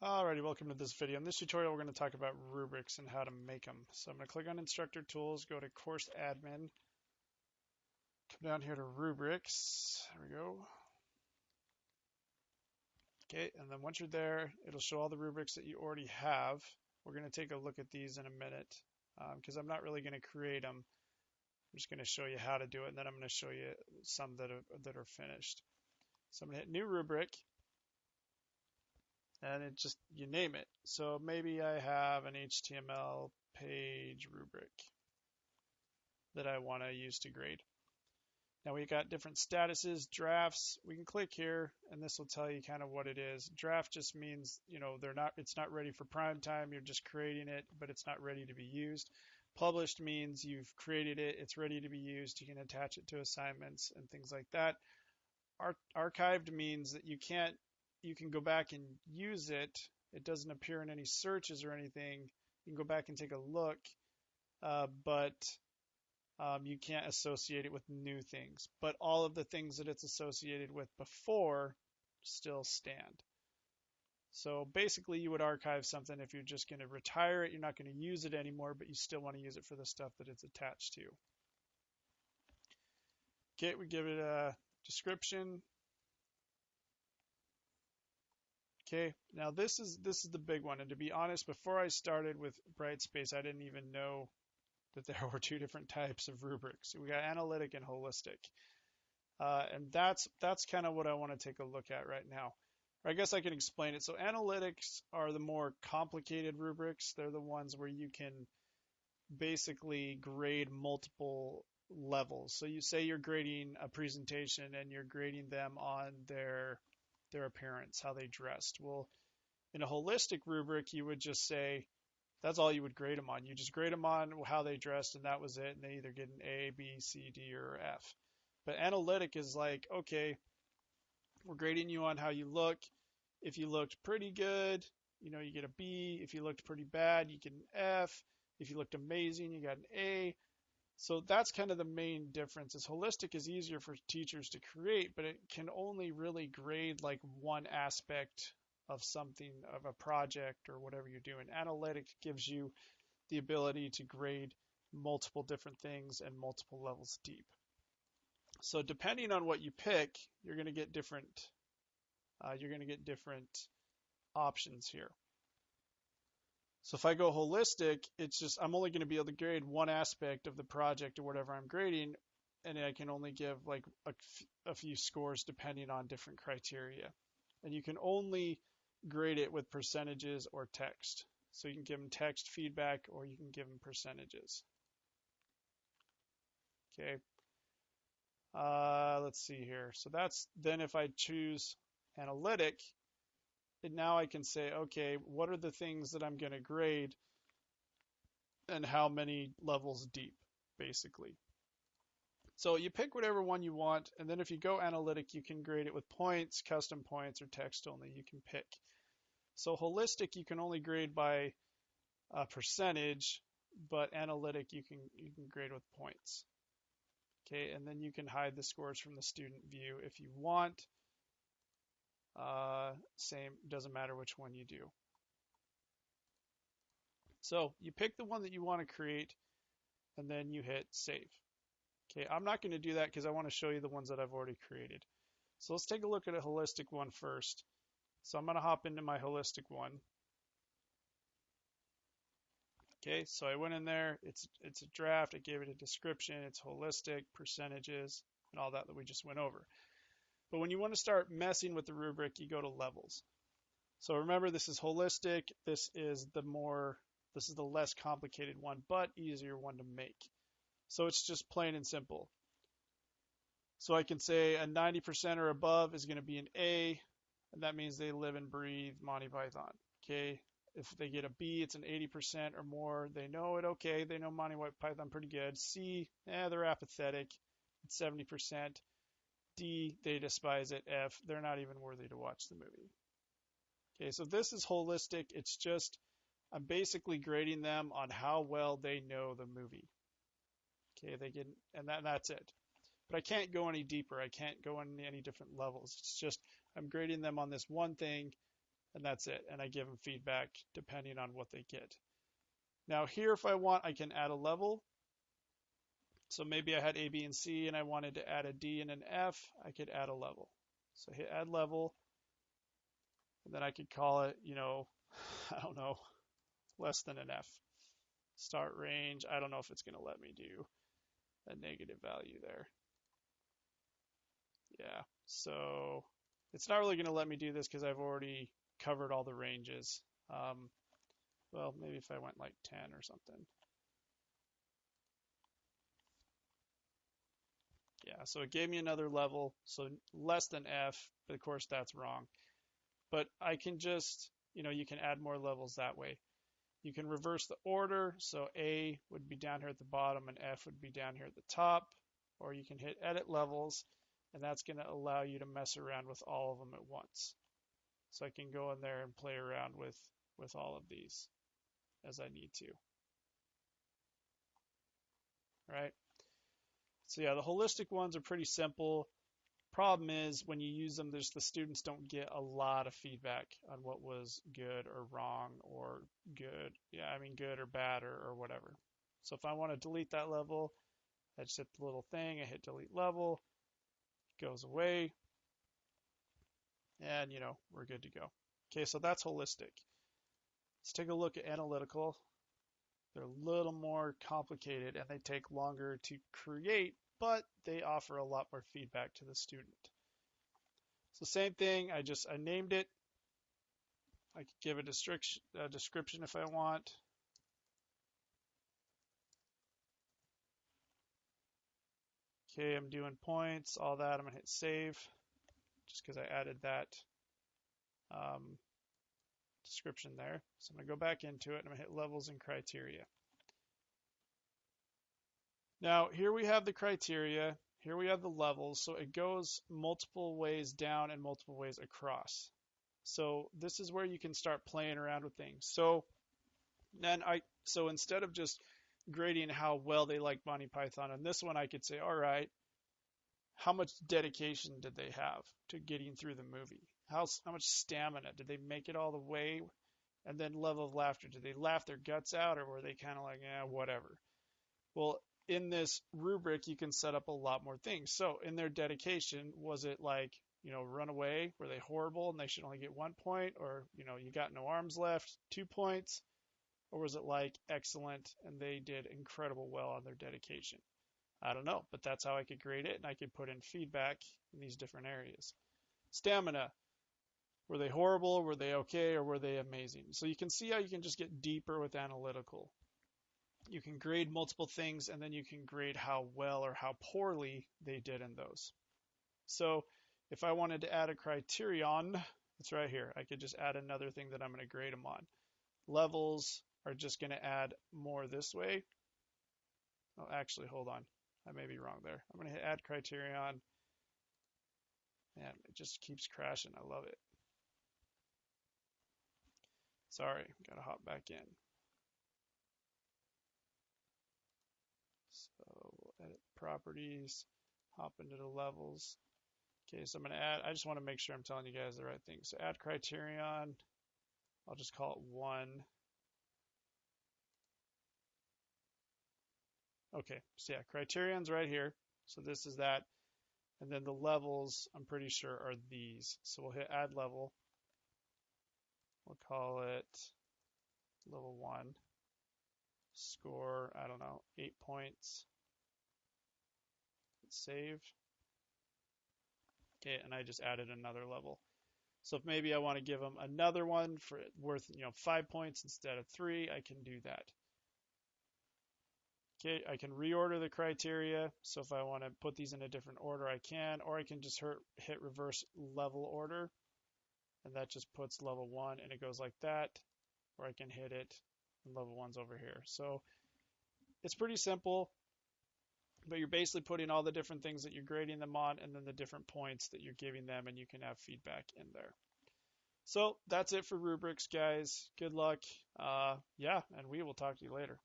Alrighty, welcome to this video. In this tutorial, we're going to talk about rubrics and how to make them. So I'm going to click on Instructor Tools, go to Course Admin, come down here to Rubrics. There we go. Okay, and then once you're there, it'll show all the rubrics that you already have. We're going to take a look at these in a minute because I'm not really going to create them. I'm just going to show you how to do it, and then I'm going to show you some that are finished. So I'm going to hit New Rubric. And it just, you name it. So maybe I have an HTML page rubric that I want to use to grade. Now we got different statuses, drafts. We can click here and this will tell you kind of what it is. Draft just means, it's not ready for prime time. You're just creating it, but it's not ready to be used. Published means you've created it, it's ready to be used. You can attach it to assignments and things like that. Archived means that you can go back and use it. It doesn't appear in any searches or anything. You can go back and take a look, but you can't associate it with new things. But all of the things that it's associated with before still stand. So basically you would archive something if you're just going to retire it. You're not going to use it anymore, but you still want to use it for the stuff that it's attached to. Okay, we give it a description. Okay, now this is the big one, and to be honest, before I started with Brightspace, I didn't even know that there were two different types of rubrics. We got analytic and holistic, and that's kind of what I want to take a look at right now. Or I guess I can explain it. So analytics are the more complicated rubrics. They're the ones where you can basically grade multiple levels. So you say you're grading a presentation and you're grading them on their appearance, how they dressed. Well, in a holistic rubric, you would just say that's all you would grade them on. You just grade them on how they dressed, and that was it. And they either get an A, B, C, D, or F. But analytic is like, okay, we're grading you on how you look. If you looked pretty good, you get a B. If you looked pretty bad, you get an F. If you looked amazing, you got an A. So that's kind of the main difference. Is holistic is easier for teachers to create, but it can only really grade like one aspect of something, of a project or whatever you're doing. Analytic gives you the ability to grade multiple different things and multiple levels deep. So depending on what you pick, you're going to get different options here. So if I go holistic, it's just I'm only going to be able to grade one aspect of the project or whatever I'm grading, and I can only give like a few scores depending on different criteria. And you can only grade it with percentages or text. So you can give them text feedback or you can give them percentages. Okay. Let's see here. So that's then if I choose analytic, and now I can say, okay, what are the things that I'm going to grade and how many levels deep, basically. So you pick whatever one you want, and then if you go analytic, you can grade it with points, custom points, or text only. You can pick. So holistic, you can only grade by a percentage, but analytic, you can grade with points. Okay, and then you can hide the scores from the student view if you want. Same, doesn't matter which one you do. So you pick the one that you want to create and then you hit save. Okay, I'm not going to do that because I want to show you the ones that I've already created. So let's take a look at a holistic one first. So I'm going to hop into my holistic one. Okay, so I went in there, it's a draft, I gave it a description, it's holistic, percentages, and all that we just went over. But when you want to start messing with the rubric, you go to levels. So remember, this is holistic. This is the less complicated one, but easier one to make. So it's just plain and simple. So I can say a 90% or above is going to be an A, and that means they live and breathe Monty Python. Okay. If they get a B, it's an 80% or more. They know it. Okay. They know Monty Python pretty good. C, they're apathetic. It's 70%. D, they despise it. F, they're not even worthy to watch the movie. Okay, so this is holistic. It's just, I'm basically grading them on how well they know the movie. Okay, and that's it. But I can't go any deeper. I can't go on any different levels. It's just, I'm grading them on this one thing, and that's it. And I give them feedback depending on what they get. Now here, if I want, I can add a level. So maybe I had A, B, and C, and I wanted to add a D and an F. I could add a level. So hit add level, and then I could call it, I don't know, less than an F. Start range. I don't know if it's going to let me do a negative value there. Yeah, so it's not really going to let me do this because I've already covered all the ranges. Well, maybe if I went like 10 or something. Yeah, so it gave me another level, so less than F, but of course that's wrong. But I can just, you can add more levels that way. You can reverse the order, so A would be down here at the bottom and F would be down here at the top, or you can hit edit levels, and that's going to allow you to mess around with all of them at once. So I can go in there and play around with all of these as I need to. Right? So yeah, the holistic ones are pretty simple. Problem is when you use them, the students don't get a lot of feedback on what was good or wrong or good. Yeah, I mean good or bad or whatever. So if I want to delete that level, I just hit the little thing, I hit delete level, it goes away, and we're good to go. Okay, so that's holistic. Let's take a look at analytical. They're a little more complicated and they take longer to create, but they offer a lot more feedback to the student. So same thing, I named it. I could give a description if I want. Okay, I'm doing points, all that. I'm gonna hit save, just because I added that description there. So I'm gonna go back into it and I'm gonna hit levels and criteria. Now here we have the criteria, here we have the levels, so it goes multiple ways down and multiple ways across. So this is where you can start playing around with things. So instead of just grading how well they like Monty Python, on this one I could say, all right, how much dedication did they have to getting through the movie? How much stamina? Did they make it all the way? And then level of laughter. Did they laugh their guts out, or were they kind of like, whatever? Well, in this rubric, you can set up a lot more things. So in their dedication, was it like, run away? Were they horrible and they should only get 1 point? Or, you got no arms left, 2 points? Or was it like excellent and they did incredible well on their dedication? I don't know, but that's how I could grade it, and I could put in feedback in these different areas. Stamina. Were they horrible? Were they okay? Or were they amazing? So you can see how you can just get deeper with analytical. You can grade multiple things, and then you can grade how well or how poorly they did in those. So if I wanted to add a criterion, it's right here. I could just add another thing that I'm going to grade them on. Levels are just going to add more this way. Oh, actually, hold on. I may be wrong there. I'm going to hit add criterion. Man, it just keeps crashing. I love it. Sorry, got to hop back in. So we'll edit properties, hop into the levels. Okay, so I'm going to add, I just want to make sure I'm telling you guys the right thing. So add criterion, I'll just call it 1. Okay, so yeah, criterion's right here. So this is that. And then the levels, I'm pretty sure, are these. So we'll hit add level. We'll call it level 1. Score, I don't know, 8 points. Hit save. Okay, and I just added another level. So if maybe I want to give them another one for worth 5 points instead of 3, I can do that. Okay, I can reorder the criteria. So if I want to put these in a different order, I can, or I can just hit reverse level order, and that just puts level 1 and it goes like that, or I can hit it and level 1's over here. So it's pretty simple, but you're basically putting all the different things that you're grading them on and then the different points that you're giving them, and you can have feedback in there. So that's it for rubrics, guys. Good luck. Yeah, and we will talk to you later.